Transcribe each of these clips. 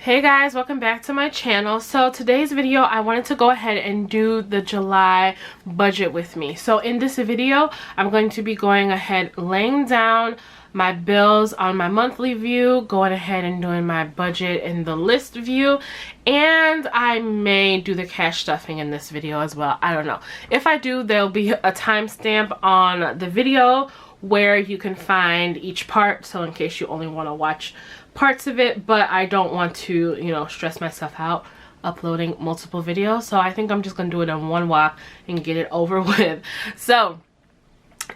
Hey guys, welcome back to my channel. So today's video, I wanted to go ahead and do the July budget with me. So in this video, I'm going to be going ahead laying down my bills on my monthly view, going ahead and doing my budget in the list view, and I may do the cash stuffing in this video as well. I don't know. If I do, there'll be a timestamp on the video where you can find each part, so in case you only want to watch parts of it, but I don't want to, you know, stress myself out uploading multiple videos. So I think I'm just gonna do it in one walk and get it over with. So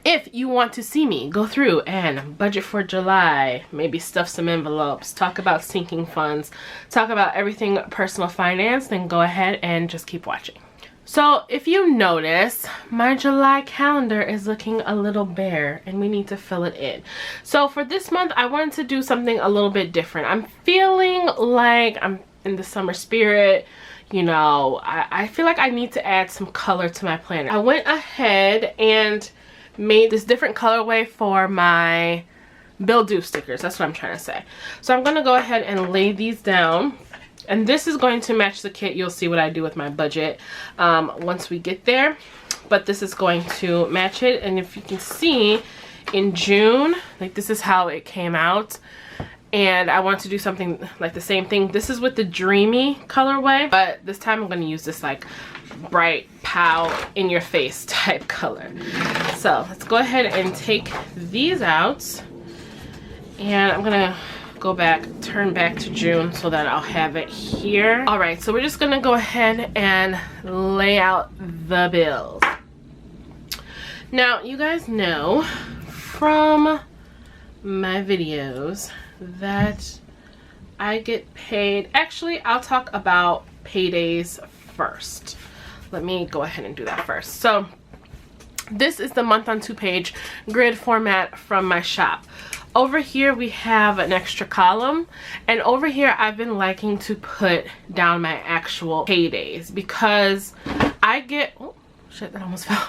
if you want to see me go through and budget for July, maybe stuff some envelopes, talk about sinking funds, talk about everything personal finance, then go ahead and just keep watching. So if you notice, my July calendar is looking a little bare and we need to fill it in. So for this month, I wanted to do something a little bit different. I'm feeling like I'm in the summer spirit. You know, I feel like I need to add some color to my planner. I went ahead and made this different colorway for my bill due stickers. That's what I'm trying to say. So I'm going to go ahead and lay these down. And this is going to match the kit. You'll see what I do with my budget once we get there. But this is going to match it. And if you can see, in June, like this is how it came out. And I want to do something like the same thing. This is with the Dreamy colorway. But this time I'm going to use this like bright, pow, in your face type color. So let's go ahead and take these out. And I'm going to go back, turn back to June so that I'll have it here. All right, so we're just gonna go ahead and lay out the bills. Now, you guys know from my videos that I get paid. Actually, I'll talk about paydays first. Let me go ahead and do that first. So this is the month on 2-page grid format from my shop. Over here we have an extra column, and over here I've been liking to put down my actual paydays because I get, oh shit, that almost fell.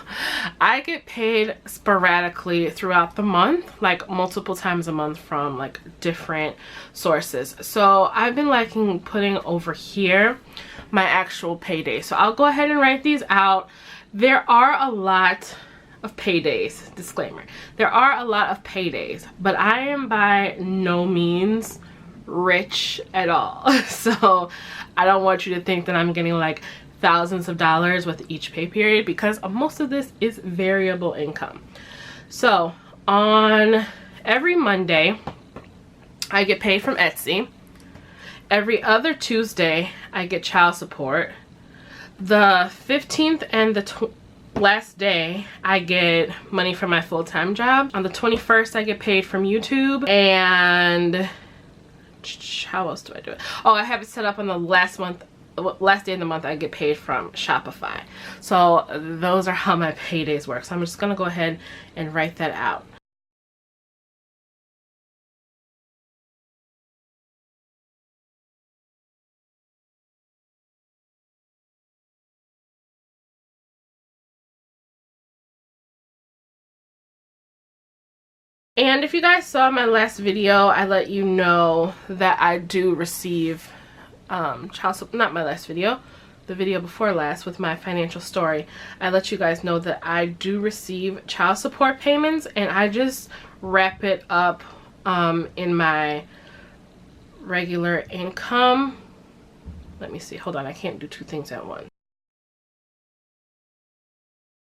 I get paid sporadically throughout the month, like multiple times a month from like different sources. So I've been liking putting over here my actual payday. So I'll go ahead and write these out. There are a lot of paydays, disclaimer, there are a lot of paydays, but I am by no means rich at all. So I don't want you to think that I'm getting like thousands of dollars with each pay period, because most of this is variable income. So on every Monday I get paid from Etsy. Every other Tuesday I get child support. The 15th and the last day I get money from my full-time job. On the 21st I get paid from YouTube, and how else do I do it? Oh, I have it set up on the last day of the month I get paid from Shopify. So those are how my paydays work. So I'm just gonna go ahead and write that out. And if you guys saw my last video, I let you know that I do receive child support. Not my last video, the video before last with my financial story. I let you guys know that I do receive child support payments, and I just wrap it up in my regular income. Let me see, hold on, I can't do two things at once.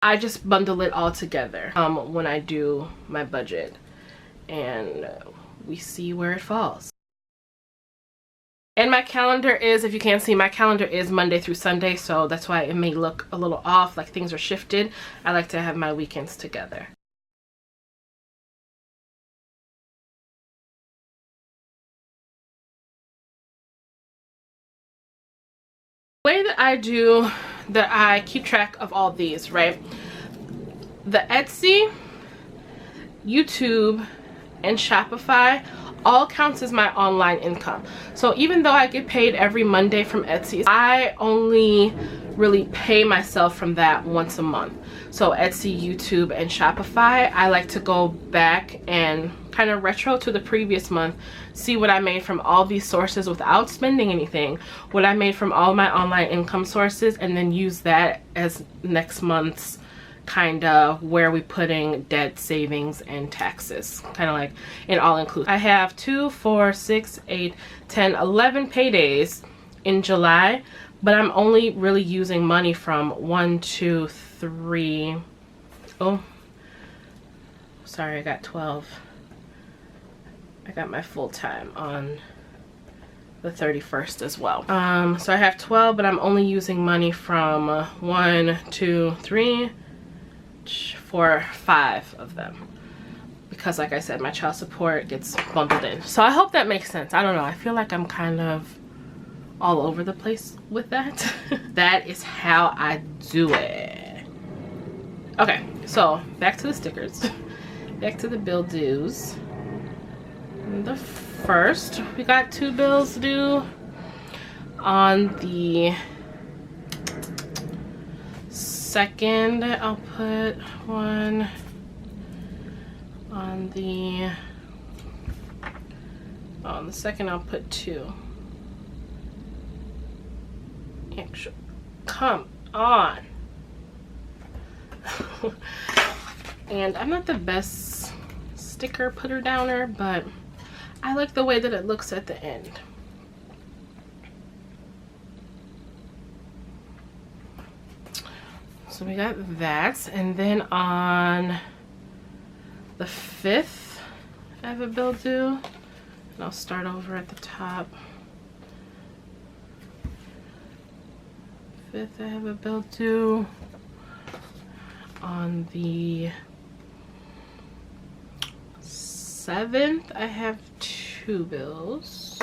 I just bundle it all together when I do my budget, and we see where it falls. And my calendar is, if you can't see, my calendar is Monday through Sunday, so that's why it may look a little off, like things are shifted. I like to have my weekends together. The way that I keep track of all these, right? The Etsy, YouTube, and Shopify all counts as my online income. So even though I get paid every Monday from Etsy, I only really pay myself from that once a month. So Etsy, YouTube, and Shopify, I like to go back and kind of retro to the previous month, see what I made from all these sources without spending anything, what I made from all my online income sources, and then use that as next month's kind of where we putting debt, savings, and taxes, kind of like an all-inclusive. I have 2, 4, 6, 8, 10, 11 paydays in July, but I'm only really using money from 1, 2, 3. Oh, sorry, I got 12. I got my full time on the 31st as well. So I have 12, but I'm only using money from 1, 2, 3, 4, 5 of them, because like I said, my child support gets bundled in. So I hope that makes sense. I don't know, I feel like I'm kind of all over the place with that. That is how I do it. Okay, so back to the stickers. Back to the bill dues. The first, we got 2 bills due. On the second, I'll put 1. On the second, I'll put 2. Actually, come on. And I'm not the best sticker putter downer, but I like the way that it looks at the end. So we got that, and then on the 5th, I have a bill due, and I'll start over at the top. 5th, I have a bill due. On the 7th, I have 2 bills.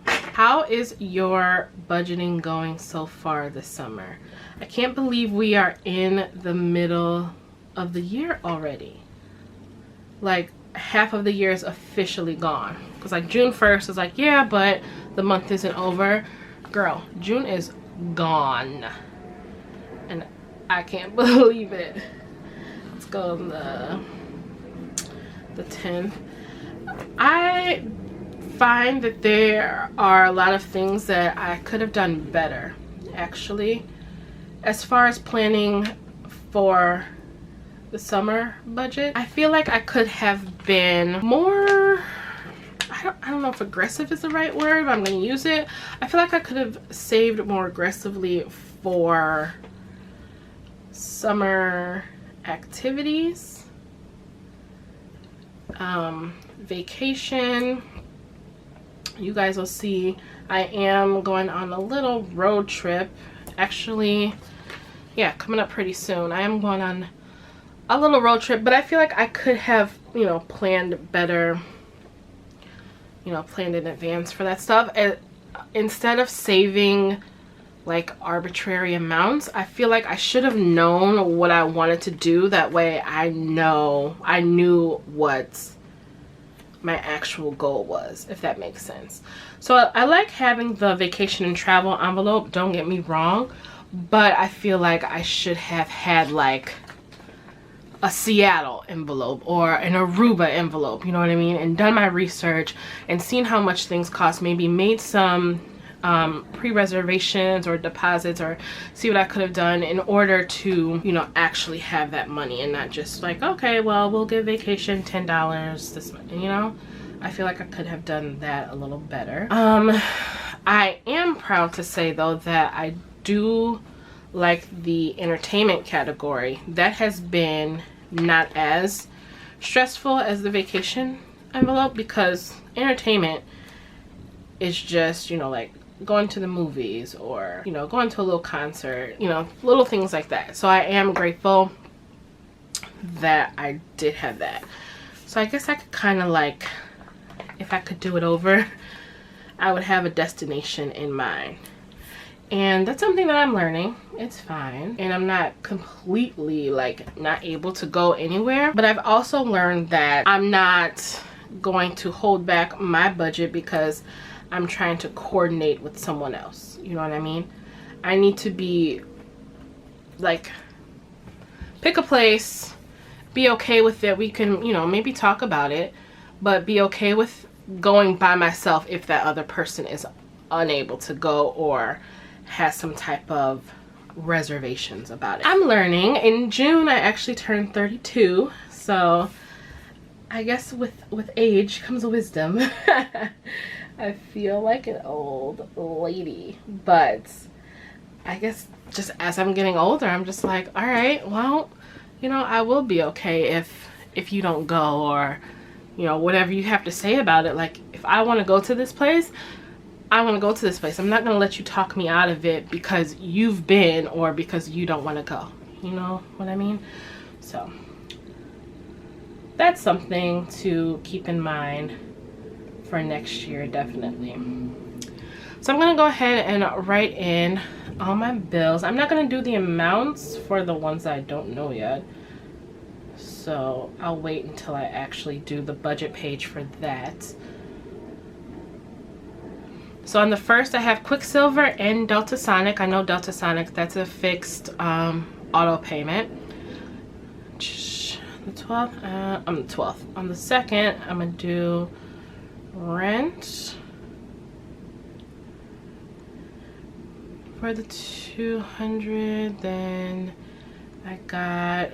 How is your budgeting going so far this summer? I can't believe we are in the middle of the year already. Like, half of the year is officially gone. Because like June 1st is like, yeah, but the month isn't over. Girl, June is gone. And I can't believe it. Let's go on the 10th. I find that there are a lot of things that I could have done better, actually, as far as planning for the summer budget. I feel like I could have been more, I don't know if aggressive is the right word, but I'm going to use it. I feel like I could have saved more aggressively for summer activities, vacation. You guys will see I am going on a little road trip, actually, yeah, coming up pretty soon. I am going on a little road trip, but I feel like I could have, you know, planned better, you know, planned in advance for that stuff. And instead of saving like arbitrary amounts, I feel like I should have known what I wanted to do. That way I knew what my actual goal was, if that makes sense. So I like having the vacation and travel envelope, don't get me wrong, but I feel like I should have had like a Seattle envelope or an Aruba envelope, you know what I mean, and done my research and seen how much things cost, maybe made some pre-reservations or deposits, or see what I could have done in order to, you know, actually have that money and not just like, okay, well, we'll give vacation $10 this month, you know. I feel like I could have done that a little better. I am proud to say though that I do like the entertainment category. That has been not as stressful as the vacation envelope, because entertainment is just, you know, like going to the movies or, you know, going to a little concert, you know, little things like that. So I am grateful that I did have that. So I guess I could kind of like, if I could do it over, I would have a destination in mind. And that's something that I'm learning. It's fine. And I'm not completely like not able to go anywhere. But I've also learned that I'm not going to hold back my budget because I'm trying to coordinate with someone else. You know what I mean? I need to be like, pick a place, be okay with it. We can, you know, maybe talk about it, but be okay with going by myself if that other person is unable to go or has some type of reservations about it. I'm learning. In June I actually turned 32, so I guess with age comes wisdom. I feel like an old lady, but I guess just as I'm getting older, I'm just like, all right, well, you know, I will be okay if you don't go, or, you know, whatever you have to say about it. Like, if I want to go to this place, I want to go to this place. I'm not going to let you talk me out of it because you've been or because you don't want to go. You know what I mean? So that's something to keep in mind for next year, definitely. So I'm going to go ahead and write in all my bills. I'm not going to do the amounts for the ones I don't know yet. So I'll wait until I actually do the budget page for that. So on the first I have Quicksilver and Delta Sonic. I know Delta Sonic, that's a fixed auto payment. The 12th, on the 12th. On the second, I'm gonna do rent for the 200. Then I got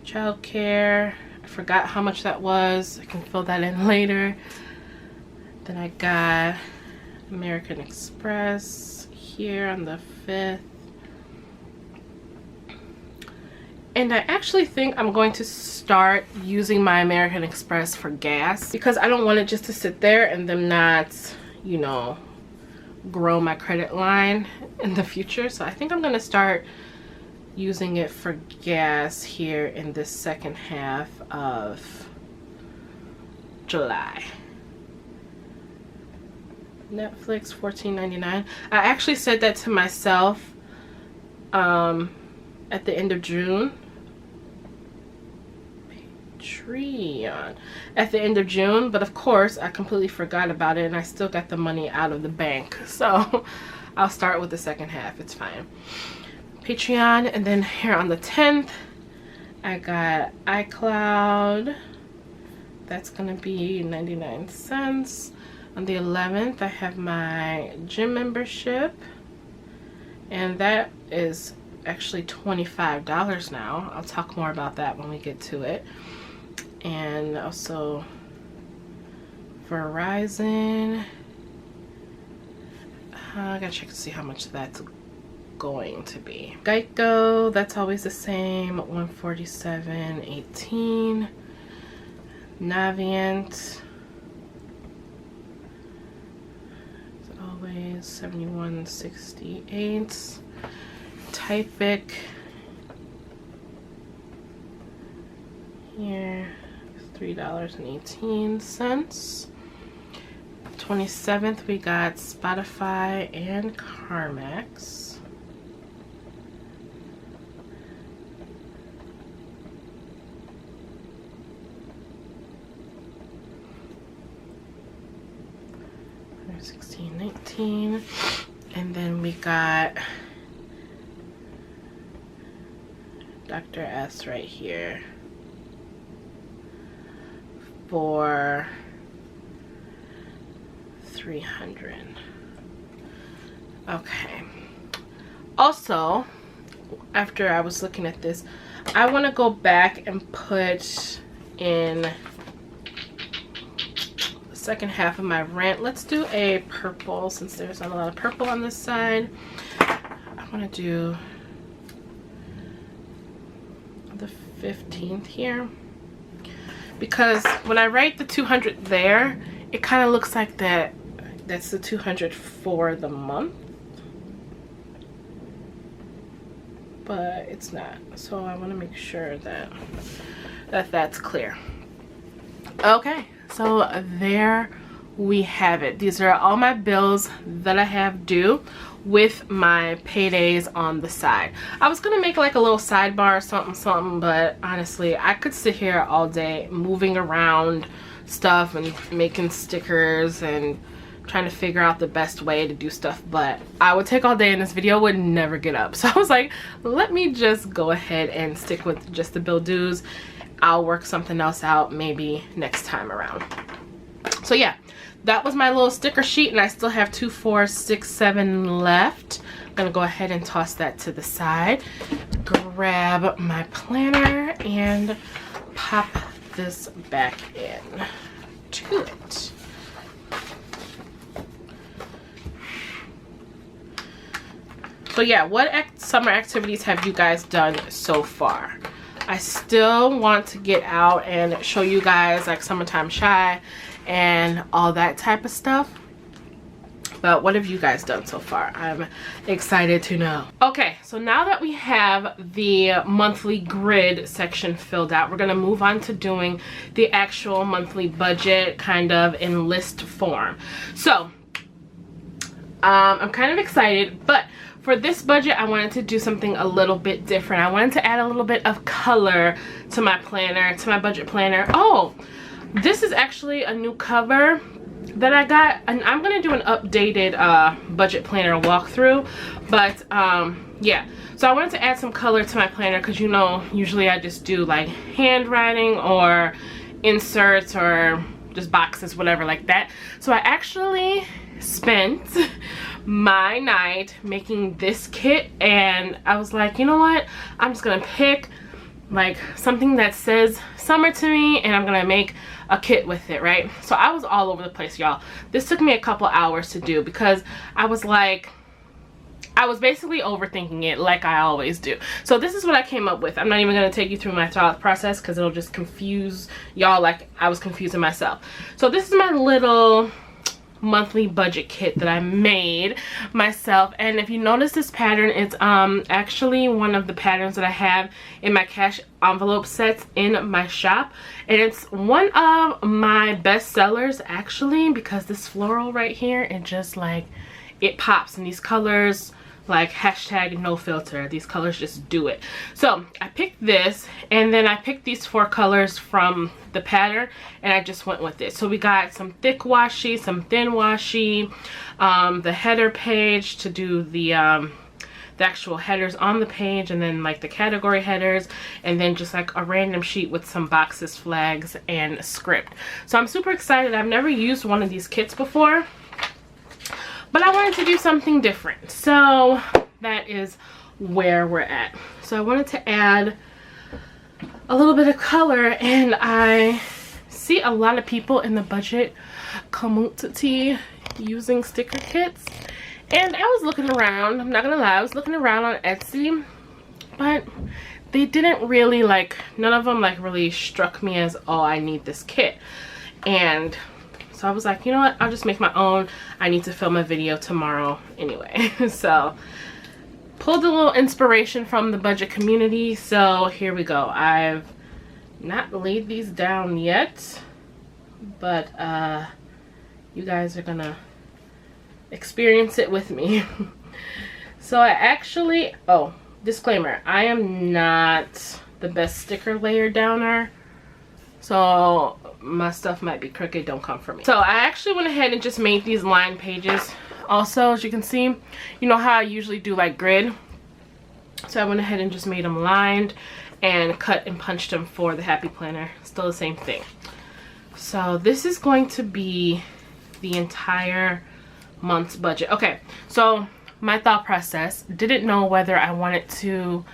childcare. I forgot how much that was. I can fill that in later. Then I got American Express here on the 5th. And I actually think I'm going to start using my American Express for gas because I don't want it just to sit there and them not, you know, grow my credit line in the future. So I think I'm going to start using it for gas here in this second half of July. Netflix $14.99. I actually said that to myself at the end of June. Patreon at the end of June, but of course I completely forgot about it and I still got the money out of the bank, so I'll start with the second half. It's fine. Patreon. And then here on the 10th I got iCloud. That's gonna be 99 cents. On the 11th, I have my gym membership, and that is actually $25 now. I'll talk more about that when we get to it. And also Verizon. I gotta check to see how much that's going to be. Geico, that's always the same, $147.18. Navient, always $71.68. Typic here $3.18. 27th we got Spotify and CarMax. $16.19. And then we got Dr. S right here for $300. Okay. Also, after I was looking at this, I want to go back and put in the second half of my rent. Let's do a purple since there's not a lot of purple on this side. I want to do the 15th here, because when I write the 200 there, it kind of looks like that's the 200 for the month, but it's not. So I want to make sure that that's clear. Okay, so there we have it. These are all my bills that I have due. with my paydays on the side. I was gonna make like a little sidebar or something, but honestly I could sit here all day moving around stuff and making stickers and trying to figure out the best way to do stuff, but I would take all day and this video would never get up. So I was like, let me just go ahead and stick with just the bill dues. I'll work something else out maybe next time around. So yeah, that was my little sticker sheet, and I still have 2, 4, 6, 7 left. I'm gonna go ahead and toss that to the side, grab my planner and pop this back in to it. So yeah, what summer activities have you guys done so far? I still want to get out and show you guys like summertime shy and all that type of stuff. But what have you guys done so far? I'm excited to know. Okay, so now that we have the monthly grid section filled out, we're gonna move on to doing the actual monthly budget kind of in list form. So I'm kind of excited, but for this budget I wanted to do something a little bit different. I wanted to add a little bit of color to my planner, to my budget planner. Oh, this is actually a new cover that I got, and I'm gonna do an updated budget planner walkthrough, but yeah, so I wanted to add some color to my planner because, you know, usually I just do like handwriting or inserts or just boxes, whatever like that. So I actually spent my night making this kit, and I was like, you know what, I'm just gonna pick like something that says summer to me and I'm gonna make a kit with it, right? So I was all over the place, y'all. This took me a couple hours to do because I was basically overthinking it like I always do. So this is what I came up with. I'm not even gonna take you through my thought process because it'll just confuse y'all like I was confusing myself. So this is my little monthly budget kit that I made myself, and if you notice this pattern, it's actually one of the patterns that I have in my cash envelope sets in my shop, and it's one of my best sellers actually because this floral right here, it just like it pops, and these colors like hashtag no filter, these colors just do it. So I picked this, and then I picked these 4 colors from the pattern and I just went with it. So we got some thick washi, some thin washi, the header page to do the actual headers on the page, and then like the category headers, and then just like a random sheet with some boxes, flags, and script. So I'm super excited. I've never used one of these kits before, but I wanted to do something different. So that is where we're at. So I wanted to add a little bit of color, and I see a lot of people in the budget community using sticker kits, and I was looking around, I'm not gonna lie, I was looking around on Etsy, but they didn't really like, none of them like really struck me as, oh, I need this kit. And so I was like, you know what, I'll just make my own. I need to film a video tomorrow anyway. So pulled a little inspiration from the budget community. So here we go. I've not laid these down yet, but you guys are gonna experience it with me. So I actually, oh, disclaimer, I am not the best sticker layer downer, so my stuff might be crooked, don't come for me. So I actually went ahead and just made these line pages. Also, as you can see, you know how I usually do like grid, so I went ahead and just made them lined and cut and punched them for the Happy Planner. Still the same thing. So this is going to be the entire month's budget. Okay, so my thought process, didn't know whether I wanted to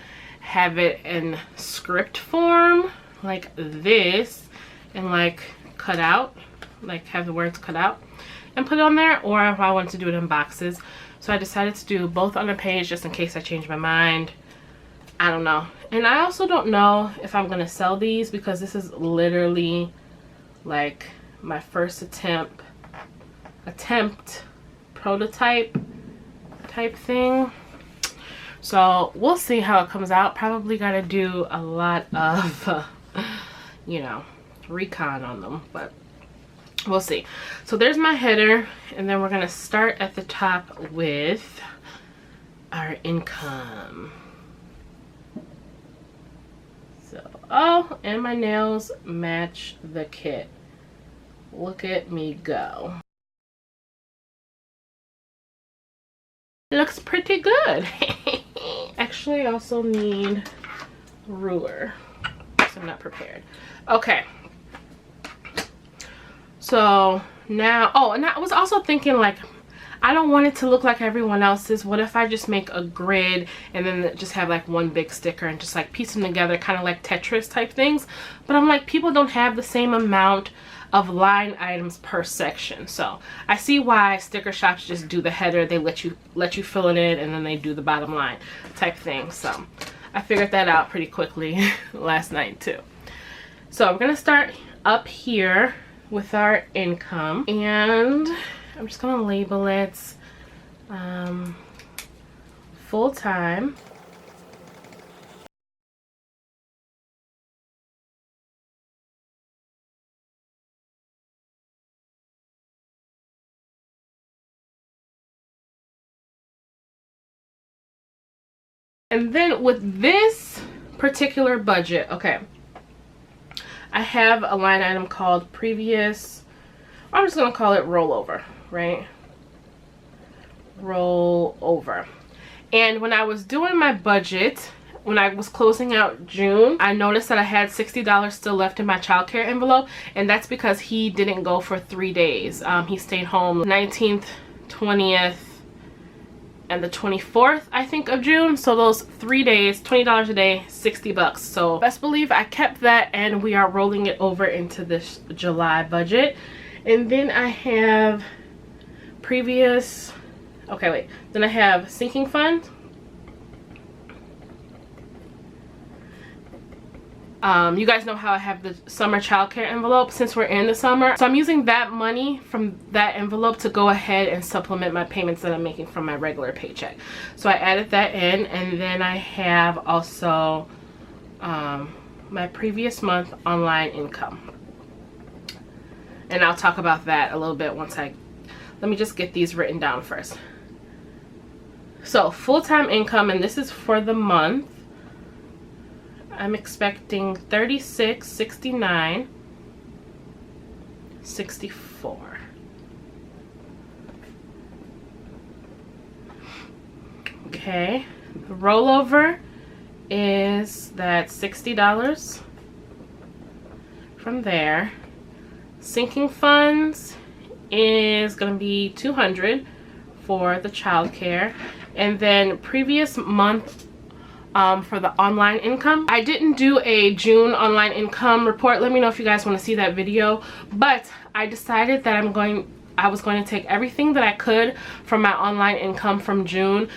have it in script form like this and like cut out, like have the words cut out and put it on there, or if I wanted to do it in boxes. So I decided to do both on a page just in case I change my mind. I don't know. And I also don't know if I'm gonna sell these because this is literally like my first attempt prototype type thing. So we'll see how it comes out. Probably gotta do a lot of you know, recon on them, but we'll see. So there's my header, and then we're gonna start at the top with our income. So, oh, and my nails match the kit. Look at me go. Looks pretty good. Actually, I also need a ruler, so I'm not prepared. Okay. So now, oh, and I was also thinking, like, I don't want it to look like everyone else's. What if I just make a grid and then just have like one big sticker and just like piece them together, kind of like Tetris type things? But I'm like, people don't have the same amount of line items per section. So I see why sticker shops just do the header. They let you fill it in, and then they do the bottom line type thing. So I figured that out pretty quickly last night too. So I'm gonna start up here with our income, and I'm just gonna label it full-time. And then with this particular budget, okay, I have a line item called previous, I'm just gonna call it rollover, right? Rollover. And when I was doing my budget, when I was closing out June, I noticed that I had $60 still left in my childcare envelope, and that's because he didn't go for 3 days. He stayed home 19th, 20th, and the 24th, I think, of June. So those 3 days, $20 a day, 60 bucks. So best believe I kept that, and we are rolling it over into this July budget. And then I have previous, okay, wait. Then I have sinking fund. You guys know how I have the summer childcare envelope since we're in the summer. So I'm using that money from that envelope to go ahead and supplement my payments that I'm making from my regular paycheck. So I added that in, and then I have also my previous month online income. And I'll talk about that a little bit once let me just get these written down first. So full-time income, and this is for the month. I'm expecting $36, $69, $64. Okay, the rollover is that $60 from there. Sinking funds is going to be $200 for the childcare, and then previous month for the online income. I didn't do a June online income report. Let me know if you guys want to see that video. But I decided that I was going to take everything that I could from my online income from June,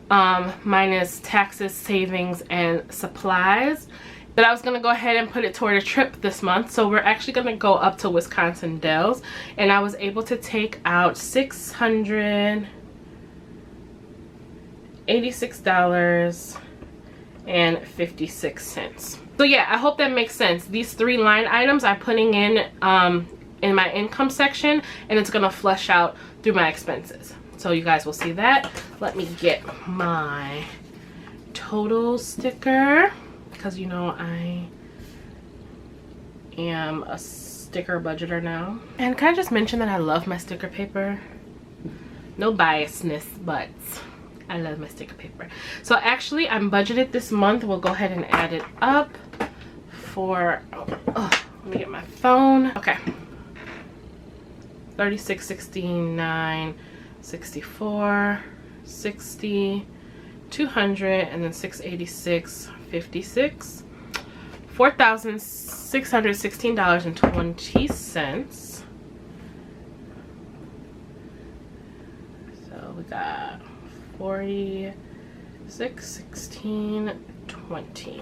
minus taxes, savings, and supplies. But I was going to go ahead and put it toward a trip this month. So we're actually going to go up to Wisconsin Dells. And I was able to take out $686 and 56 cents. So yeah, I hope that makes sense. These 3 line items I'm putting in my income section, and it's gonna flush out through my expenses. So you guys will see that. Let me get my total sticker, because you know I am a sticker budgeter now. And can I just mention that I love my sticker paper? No biasness, but I love my sticker paper. So actually, I'm budgeted this month. We'll go ahead and add it up for, let me get my phone. Okay. 36, 69, 64, 60, 200, and then 686, 56. $4,616.20. So we got 46, 16, 20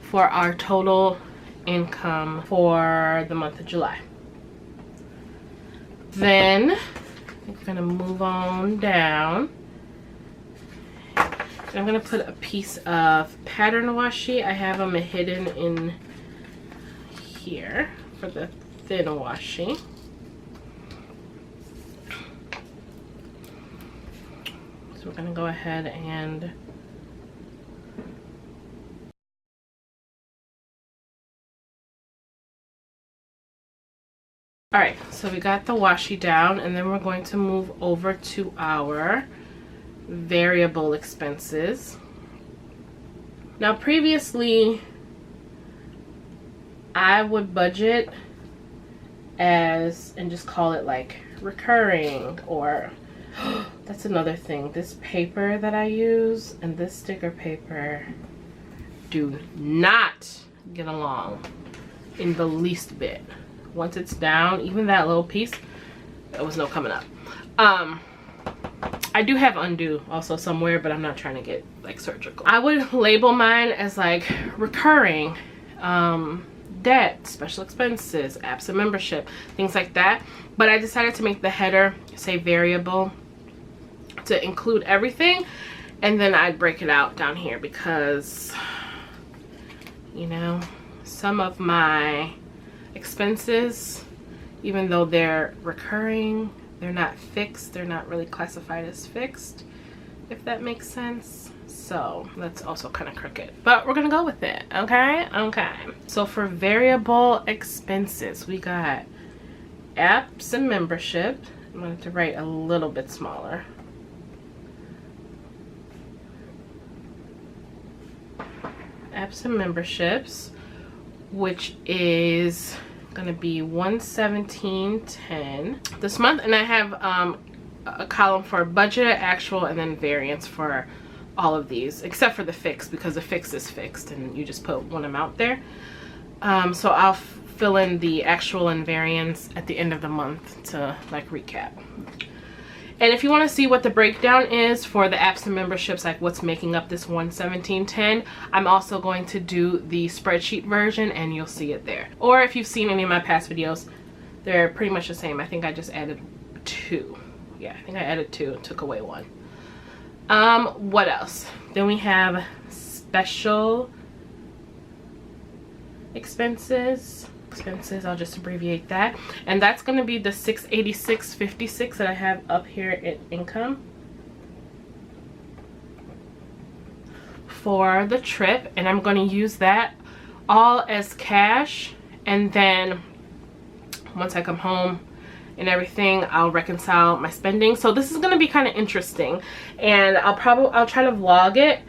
for our total income for the month of July. Then I'm gonna move on down, and I'm gonna put a piece of pattern washi. I have them hidden in here for the thin washi. So we're gonna go ahead and all right, so we got the washi down, and then we're going to move over to our variable expenses. Now previously I would budget as, and just call it like recurring, or that's another thing, this paper that I use and this sticker paper do not get along in the least bit. Once it's down, even that little piece, there was no coming up. I do have undo also somewhere, but I'm not trying to get like surgical. I would label mine as like recurring, debt, special expenses, apps and membership, things like that. But I decided to make the header say variable to include everything, and then I'd break it out down here because, you know, some of my expenses, even though they're recurring, they're not fixed. They're not really classified as fixed, if that makes sense. So that's also kind of crooked, but we're gonna go with it. Okay. So for variable expenses, we got apps and membership. I'm going to write a little bit smaller. Apps and memberships, which is gonna be $117.10 this month, and I have a column for budget, actual, and then variance for all of these, except for the fixed, because the fixed is fixed and you just put one amount there. So I'll fill in the actual and variance at the end of the month to like recap. And if you want to see what the breakdown is for the apps and memberships, like what's making up this $117.10, I'm also going to do the spreadsheet version and you'll see it there. Or if you've seen any of my past videos, they're pretty much the same. I think I just added 2. Yeah, I think I added 2 and took away 1. What else? Then we have special expenses. I'll just abbreviate that, and that's going to be the $686.56 that I have up here in income for the trip, and I'm going to use that all as cash, and then once I come home and everything, I'll reconcile my spending. So this is going to be kind of interesting, and I'll try to vlog it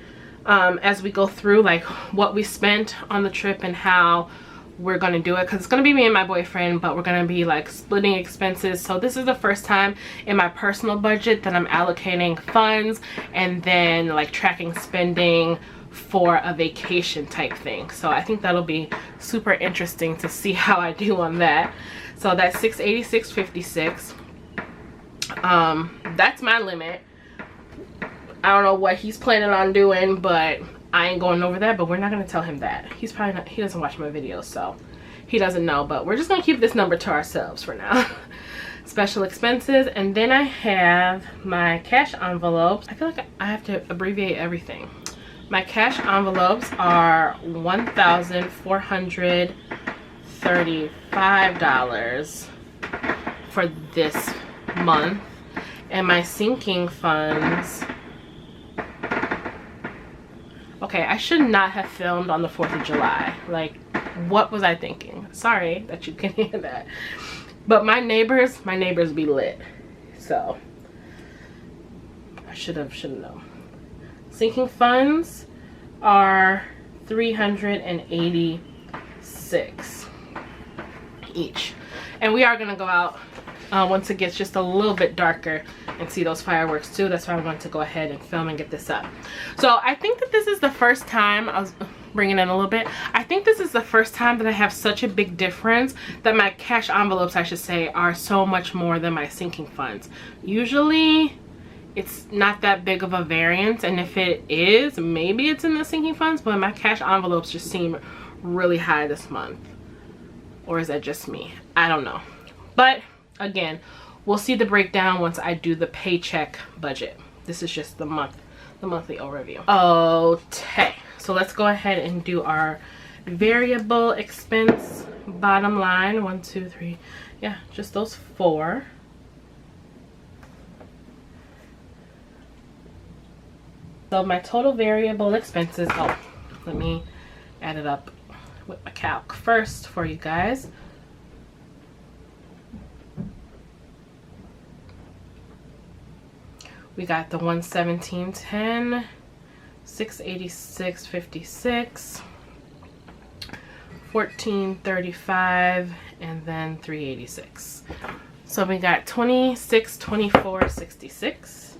as we go through, like what we spent on the trip and how we're gonna do it, because it's gonna be me and my boyfriend, but we're gonna be like splitting expenses. So this is the first time in my personal budget that I'm allocating funds and then like tracking spending for a vacation type thing. So I think that'll be super interesting to see how I do on that. So that's $686.56. That's my limit. I don't know what he's planning on doing, but I ain't going over that. But we're not going to tell him that. He's probably not, he doesn't watch my videos, so he doesn't know. But we're just going to keep this number to ourselves for now. Special expenses. And then I have my cash envelopes. I feel like I have to abbreviate everything. My cash envelopes are $1,435 for this month. And my sinking funds, okay, I should not have filmed on the 4th of July. Like, what was I thinking? Sorry that you can hear that. But my neighbors be lit. So, I should have known. Sinking funds are $386 each. And we are going to go out once it gets just a little bit darker and see those fireworks too. That's why I want to go ahead and film and get this up. So I think that this is the first time, I was bringing in a little bit, I think this is the first time that I have such a big difference, that my cash envelopes, I should say, are so much more than my sinking funds. Usually it's not that big of a variance, and if it is, maybe it's in the sinking funds, but my cash envelopes just seem really high this month. Or is that just me? I don't know. But again, we'll see the breakdown once I do the paycheck budget. This is just the monthly overview. Okay, so let's go ahead and do our variable expense bottom line. 1, 2, 3, yeah, just those 4. So my total variable expenses, oh, let me add it up with my calc first for you guys. We got the 117.10, 686.56, 14.35, and then 386. So we got 26.24.66.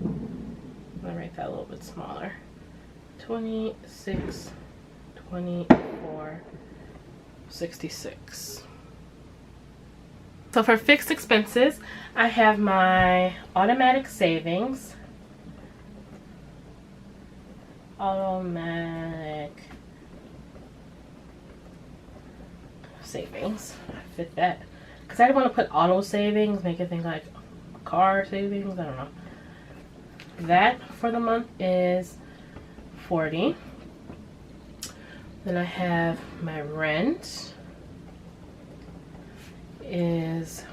I'm gonna write that a little bit smaller. 26.24.66. So for fixed expenses, I have my automatic savings. Automatic savings. I fit that. Because I didn't want to put auto savings, make it think like car savings. I don't know. That for the month is $40. Then I have my rent is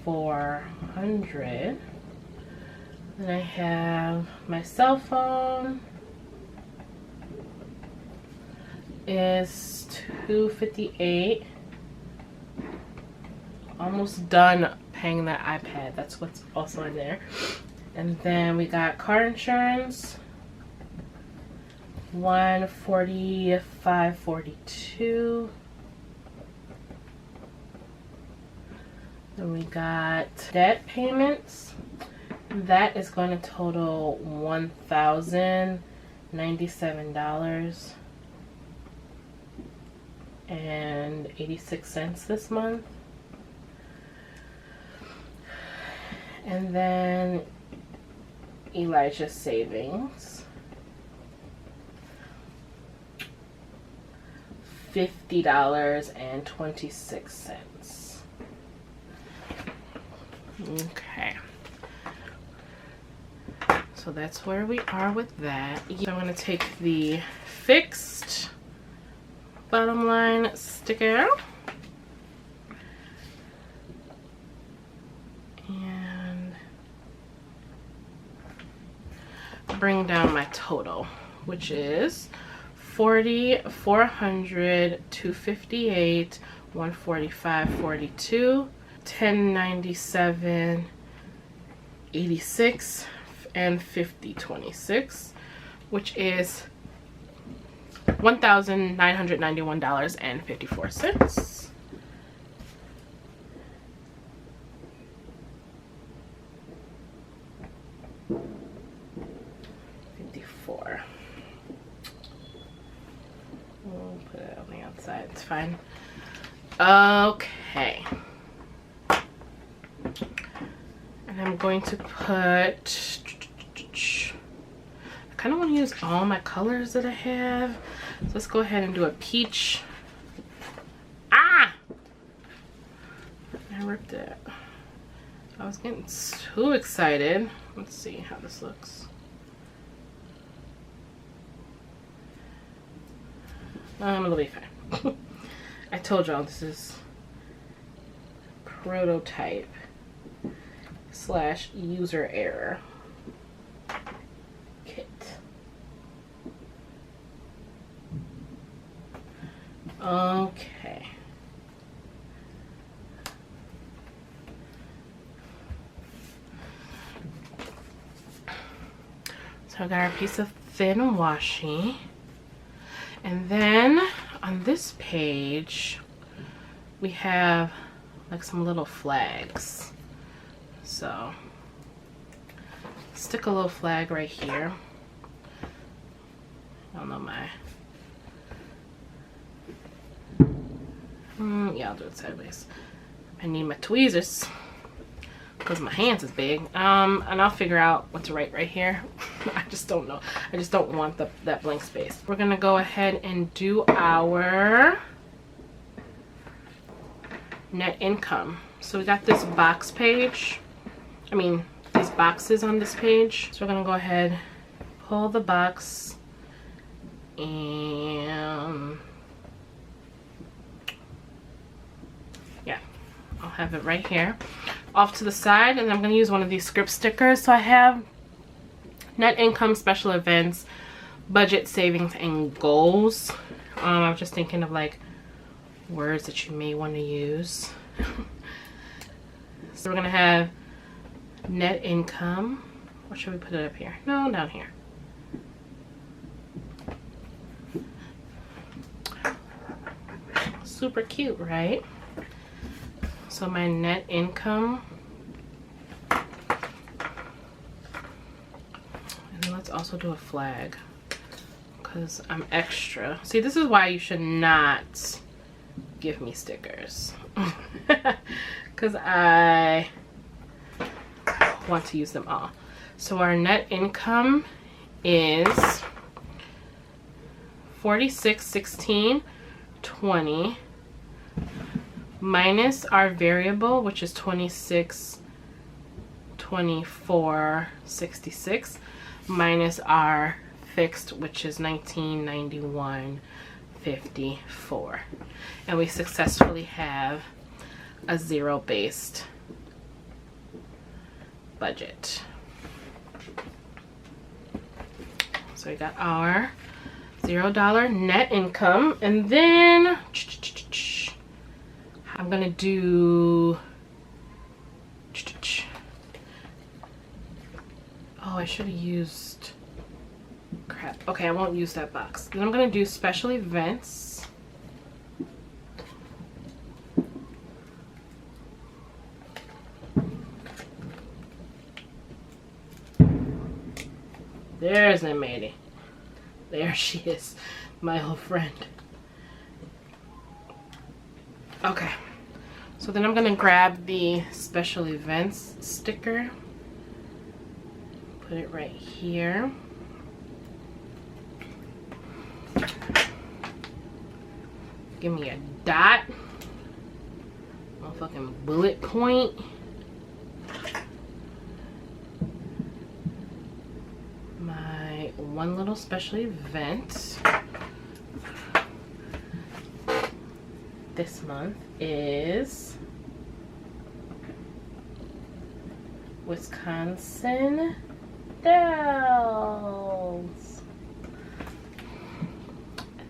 $400. Then I have my cell phone is $258. Almost done paying that iPad. That's what's also in there. And then we got car insurance, $145.42. Then we got debt payments. That is going to total $1,097.86 this month. And then Elijah's savings, $50.26. Okay, so that's where we are with that. I'm going to take the fixed bottom line sticker and bring down my total, which is $40, $400, $258, $145.42, $1097.86, and $50.26, which is $1,991.54. We'll put it on the outside, it's fine. Okay. And I'm going to put, I kind of want to use all my colors that I have. So let's go ahead and do a peach. Ah! I ripped it. I was getting too excited. Let's see how this looks. It'll be fine. I told y'all this is prototype / user error kit. Okay. So I got our piece of thin washi. And then on this page, we have like some little flags. So stick a little flag right here. I don't know yeah, I'll do it sideways. I need my tweezers because my hands is big. And I'll figure out what to write right here. I just don't know. I just don't want that blank space. We're gonna go ahead and do our net income. So we got this box page. I mean, these boxes on this page. So we're gonna go ahead, pull the box, and yeah, I'll have it right here off to the side. And I'm gonna use one of these script stickers. So I have Net income, special events, budget, savings, and goals. I was just thinking of like words that you may want to use. So we're gonna have net income. Or should we put it up here? No, down here. Super cute, right? So my net income. And let's also do a flag, because I'm extra. See, this is why you should not give me stickers. Because I want to use them all. So our net income is $46.16.20 minus our variable, which is $26.24.66, minus our fixed, which is $19.91.54, and we successfully have a zero-based budget. So we got our $0 net income, and then I'm gonna do, oh, I should have used, crap. Okay, I won't use that box. Then I'm gonna do special events. There's Meeee. There she is, my old friend. Okay, so then I'm gonna grab the special events sticker, put it right here. Give me a dot, a fucking bullet point. My one little special event this month is Wisconsin Dells,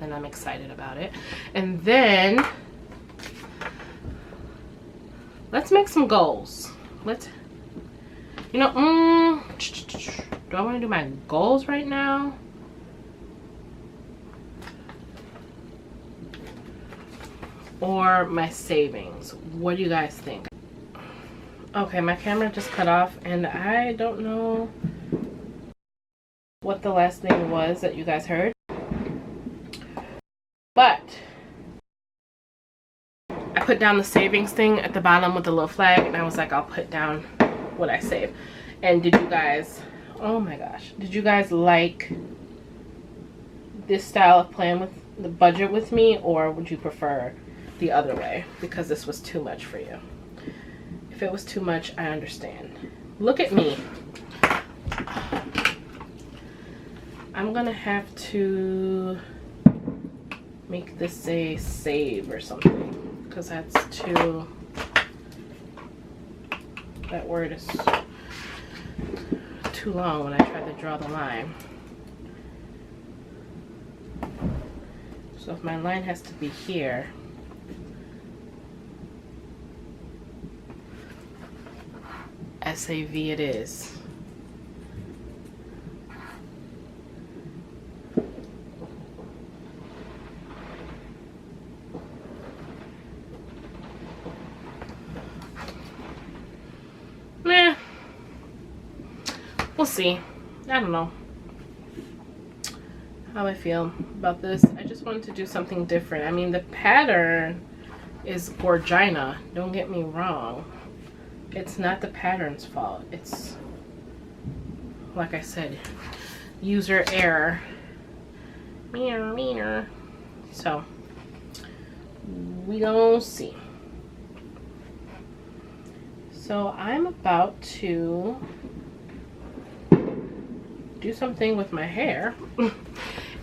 and I'm excited about it. And then let's make some goals. Let's, you know, do I want to do my goals right now? Or my savings? What do you guys think? Okay, my camera just cut off, and I don't know what the last thing was that you guys heard. But I put down the savings thing at the bottom with the little flag, and I was like, I'll put down what I save. And did you guys, oh my gosh, did you guys like this style of playing with the budget with me, or would you prefer the other way, because this was too much for you? If it was too much, I understand. Look at me. I'm gonna have to make this a save or something, because that's too, that word is too long when I try to draw the line. So if my line has to be here, SAV it is. Meh. We'll see. I don't know how I feel about this. I just wanted to do something different. I mean, the pattern is gorgina, don't get me wrong. It's not the pattern's fault. It's, like I said, user error. Meaner. So, we gonna see. So, I'm about to do something with my hair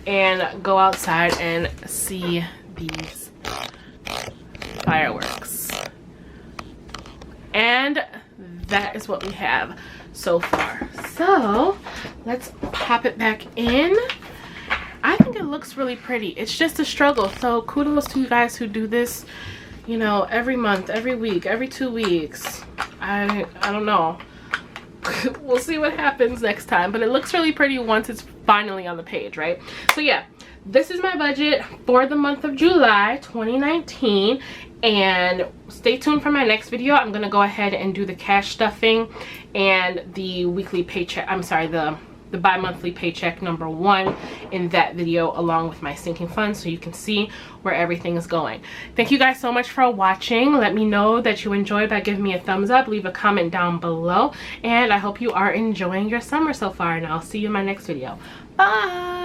and go outside and see these fireworks. And that is what we have so far. So let's pop it back in. I think it looks really pretty. It's just a struggle. So kudos to you guys who do this, you know, every month, every week, every 2 weeks. I don't know. We'll see what happens next time, but it looks really pretty once it's finally on the page, right? So yeah, this is my budget for the month of July 2019, and stay tuned for my next video. I'm gonna go ahead and do the cash stuffing and the weekly paycheck, I'm sorry, the bi-monthly paycheck number 1 in that video, along with my sinking funds, so you can see where everything is going. Thank you guys so much for watching. Let me know that you enjoyed by giving me a thumbs up, leave a comment down below, and I hope you are enjoying your summer so far, and I'll see you in my next video. Bye.